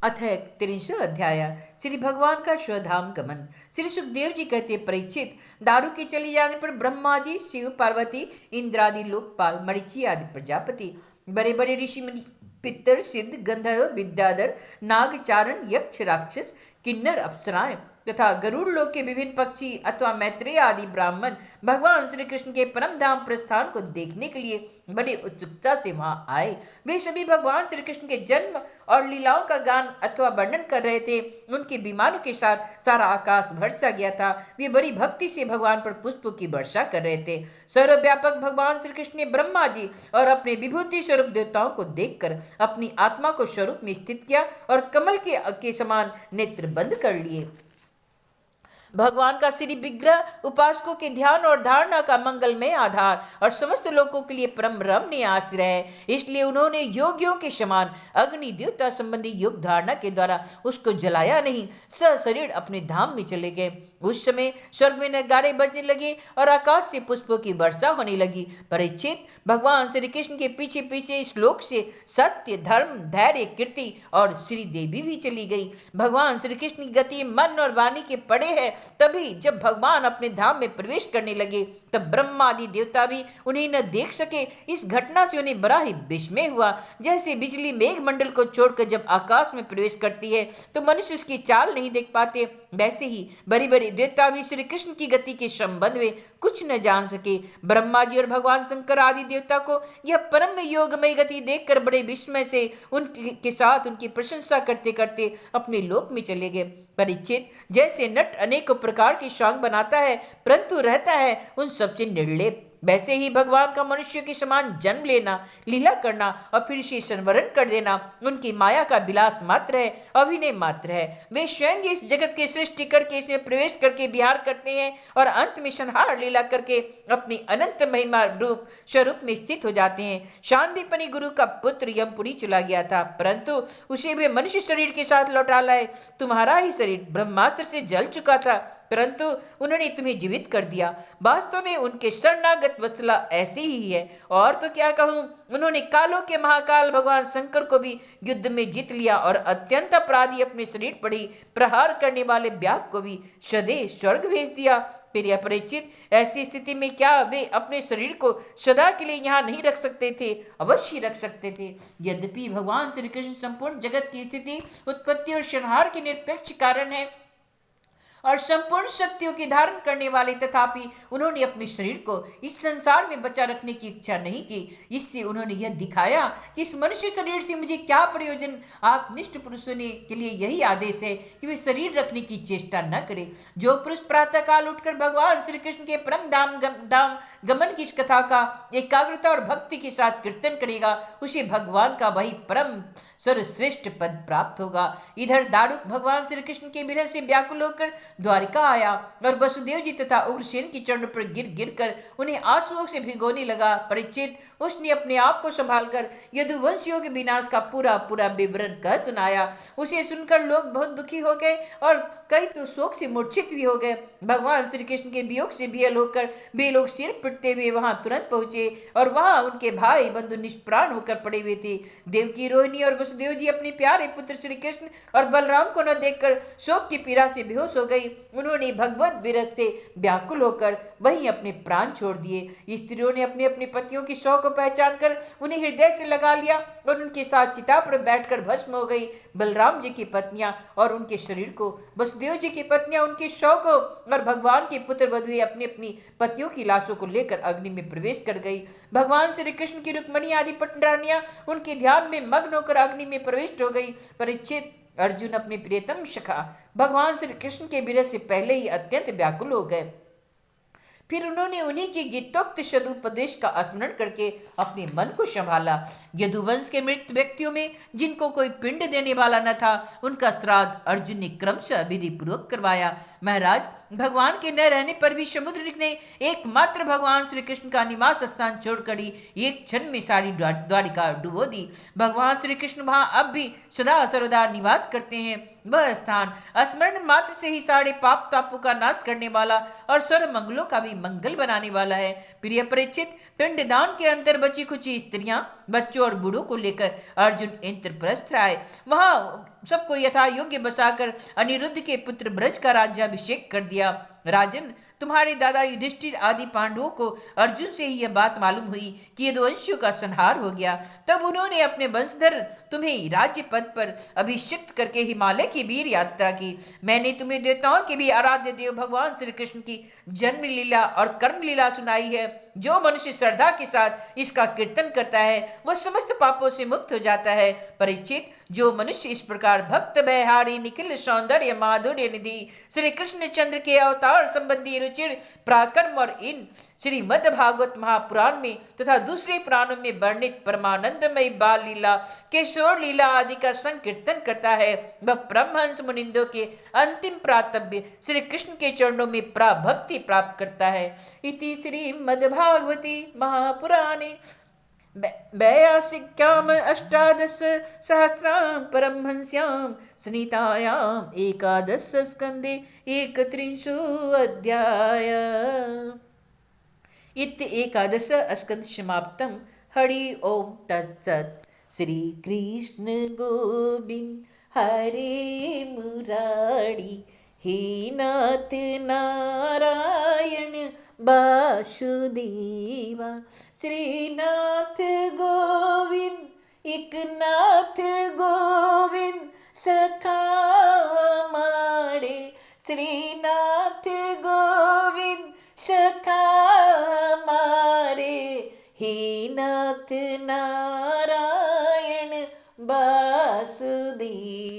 अथ 31 अध्याय। श्री भगवान का स्वधाम गमन। श्री सुखदेव जी कहते, परीक्षित, दारू के चले जाने पर ब्रह्मा जी, शिव, पार्वती, इंद्रादि लोकपाल, मरीचि आदि प्रजापति, बड़े बड़े ऋषि मुनि, पितर, सिद्ध, गंधर्व, विद्याधर, नाग, चारण, यक्ष, राक्षस, किन्नर, अप्सराएं तथा गरुड़ लोक के विभिन्न पक्षी अथवा मैत्रेय आदि ब्राह्मण भगवान श्री कृष्ण के परम धाम प्रस्थान को देखने के लिए बड़ी उत्सुकता से वहां आए। वे सभी भगवान श्री कृष्ण के जन्म और लीलाओं का गान अथवा वर्णन कर रहे थे। उनके विमानों के साथ सारा आकाश भर सा गया था। वे बड़ी भक्ति से भगवान पर पुष्पों की वर्षा कर रहे थे। सर्वव्यापक भगवान श्री कृष्ण ने ब्रह्मा जी और अपने विभूति स्वरूप देवताओं को देखकर अपनी आत्मा को स्वरूप में स्थित किया और कमल के समान नेत्र बंद कर लिए। भगवान का श्री विग्रह उपासकों के ध्यान और धारणा का मंगलमय आधार और समस्त लोगों के लिए परम रमणीय आश्रय है। इसलिए उन्होंने योगियों के समान अग्नि देवता संबंधी योग धारणा के द्वारा उसको जलाया नहीं, सशरीर अपने धाम में चले गए। उस समय स्वर्ग में नगाड़े बजने लगे और आकाश से पुष्पों की वर्षा होने लगी। परीक्षित, भगवान श्री कृष्ण के पीछे पीछे श्लोक से सत्य, धर्म, धैर्य, कीर्ति और श्री देवी भी चली गई। भगवान श्री कृष्ण की गति मन और वाणी के पड़े है। तभी जब भगवान अपने धाम में प्रवेश करने लगे तब ब्रह्मादि देवता भी उन्हें न देख सके। इस घटना से उन्हें बड़ा ही विस्मय हुआ। जैसे बिजली मेघ मंडल को छोड़कर जब आकाश में प्रवेश करती है तो मनुष्य उसकी चाल नहीं देख पाते, वैसे ही बड़ी बड़ी देवता भी श्री कृष्ण की गति के संबंध में कुछ न जान सके। ब्रह्मा जी और भगवान शंकर आदि देवता को यह परम योगमय गति देखकर बड़े विस्मय से उनके साथ उनकी प्रशंसा करते करते अपने लोक में चले गए। परीक्षित, जैसे नट अनेकों प्रकार की सॉन्ग बनाता है परंतु रहता है उन सबसे निर्लेप, वैसे ही भगवान का मनुष्य के समान जन्म लेना, लीला करना और फिर इसे संवरण कर देना उनकी माया का विलास मात्र है, अभिनय मात्र है। वे स्वयं इस जगत की सृष्टि करके इसमें प्रवेश करके विहार करते हैं और अंत में संहार लीला करके अपनी अनंत महिमा रूप स्वरूप में स्थित हो जाते हैं। शांतिपनी गुरु का पुत्र यमपुरी चला गया था परंतु उसे वे मनुष्य शरीर के साथ लौटा लाए। तुम्हारा ही शरीर ब्रह्मास्त्र से जल चुका था परंतु उन्होंने तुम्हें जीवित कर दिया। वास्तव में उनके शरणागत वत्सला ऐसी ही है, और तो क्या कहूं। उन्होंने कालों के महाकाल भगवान शंकर को भी युद्ध में जीत लिया और अत्यंत अपराधी अपने शरीर पर ही प्रहार करने वाले व्याघ्र को भी सदैव स्वर्ग भेज दिया। प्रिय परीक्षित, ऐसी स्थिति में क्या वे अपने शरीर को सदा के लिए यहाँ नहीं रख सकते थे? अवश्य रख सकते थे। यद्यपि भगवान श्री कृष्ण संपूर्ण जगत की स्थिति, उत्पत्ति और संहार के निरपेक्ष कारण है और संपूर्ण शक्तियों की धारण करने वाले, तथापि उन्होंने अपने शरीर को इस संसार में बचा रखने की इच्छा नहीं की। इससे उन्होंने यह दिखाया कि इस मनुष्य शरीर से मुझे क्या प्रयोजन। आत्मनिष्ठ पुरुषों ने के लिए यही आदेश है कि वे शरीर रखने की चेष्टा न करें। जो पुरुष प्रातः काल उठकर भगवान श्री कृष्ण के परम धाम गमन की इस कथा का एकाग्रता और भक्ति के साथ कीर्तन करेगा उसे भगवान का वही परम सर्वश्रेष्ठ पद प्राप्त होगा। इधर दारुक भगवान श्री कृष्ण के विरह से व्याकुल होकर द्वारिका आया और वसुदेव जी तथा उग्रसेन की चरणों पर गिर गिर कर उन्हें आंसुओं से भिगोने लगा। परीक्षित, उसने अपने आप को संभालकर यदुवंशियों के विनाश का पूरा पूरा विवरण कह सुनाया। उसे सुनकर लोग बहुत दुखी हो गए और कई तो शोक से मूर्छित भी हो गए। भगवान श्री कृष्ण के वियोग से विहल होकर वे लोग सिर पिटते हुए वहां तुरंत पहुंचे और वहां उनके भाई बंधु निष्प्राण होकर पड़े हुए थे। देवकी, रोहिणी और वसुदेव जी अपने प्यारे पुत्र श्री कृष्ण और बलराम को न देखकर शोक की पीड़ा से बेहोश हो गई। उन्होंने भगवत विरह से व्याकुल होकर वहीं अपने प्राण छोड़ दिए। स्त्रियों ने अपने अपने पतियों की शव को पहचान कर उन्हें हृदय से लगा लिया और उनके साथ चिता पर बैठकर भस्म हो गई। बलराम जी की पत्नियां और उनके शरीर को, वसुदेव जी की पत्नियां उनके शव को और भगवान के पुत्र वधुएं अपनी अपनी पतियों की लाशों को लेकर अग्नि में प्रवेश कर गई। भगवान श्री कृष्ण की रुक्मणी आदि पटरानियां उनके ध्यान में मग्न होकर अग्नि में प्रविष्ट हो गई। परीक्षित, अर्जुन अपने प्रियतम सखा भगवान श्री कृष्ण के विरह से पहले ही अत्यंत व्याकुल हो गए। फिर उन्होंने उन्हीं के गीतोक्त सदुपदेश का स्मरण करके अपने मन को संभाला। यदुवंश के मृत व्यक्तियों में जिनको कोई पिंड देने वाला न था उनका श्राद्ध अर्जुन ने क्रमशः विधि पूर्वक करवाया। महाराज, भगवान के न रहने पर भी समुद्र ने एकमात्र भगवान श्री कृष्ण का निवास स्थान छोड़कर ही एक क्षण में सारी द्वारिका डुबो दी। भगवान श्री कृष्ण वहां अब भी सदा सर्वदा निवास करते हैं। वह स्थान स्मरण मात्र से ही सारे पाप तापों का नाश करने वाला और सर्व मंगलों का भी मंगल बनाने वाला है। प्रिय परीक्षित, पिंडदान के अंतर बची खुची स्त्रियां, बच्चों और बूढ़ों को लेकर अर्जुन इंद्रप्रस्थ आए। वहां सबको यथा योग्य बसाकर अनिरुद्ध के पुत्र ब्रज का राज्याभिषेक कर दिया। राजन, तुम्हारे दादा युधिष्ठिर आदि पांडवों को अर्जुन से ही यह बात मालूम हुई कि यदुवंशियों का संहार हो गया। तब उन्होंने अपने वंशधर तुम्हें राज्य पद पर अभिषिक्त करके हिमालय की वीर यात्रा की। मैंने तुम्हें देवताओं के भी आराध्य देव भगवान श्री कृष्ण की जन्म लीला और कर्म लीला सुनाई है। जो मनुष्य श्रद्धा के साथ इसका कीर्तन करता है वह समस्त पापों से मुक्त हो जाता है। परीक्षित, जो मनुष्य इस प्रकार भक्त भयहारी निखिल सौंदर्य माधुर्य निधि श्री कृष्ण चंद्र के अवतार संबंधी रुचिर पराक्रम और इन श्रीमद् भागवत महापुराण में तथा दूसरे पुराणों में वर्णित परमानंदमयी बाल लीला, किशोर लीला आदि का संकीर्तन करता है, वह परमहंस मुनिंदों के अंतिम प्रातव्य श्री कृष्ण के चरणों में प्राभक्ति प्राप्त करता है। इति श्रीमद् भागवती महापुराणे वैयासिक्याम अष्टादश सहस्रां परमहंस्यां संहितायाम् एकादश स्कंदे एकत्रिंशो अध्याय। इति एकादश स्कंद समाप्तम्। हरि ओम तत्सत्। श्री कृष्ण गोविंद हरे मुरारी, हे नाथ नारायण वासुदेवा। श्रीनाथ गोविंद एक नाथ गोविंद सखा मारे। श्रीनाथ गोविंद सखा मारे, हे नाथ नारायण वासुदेवा।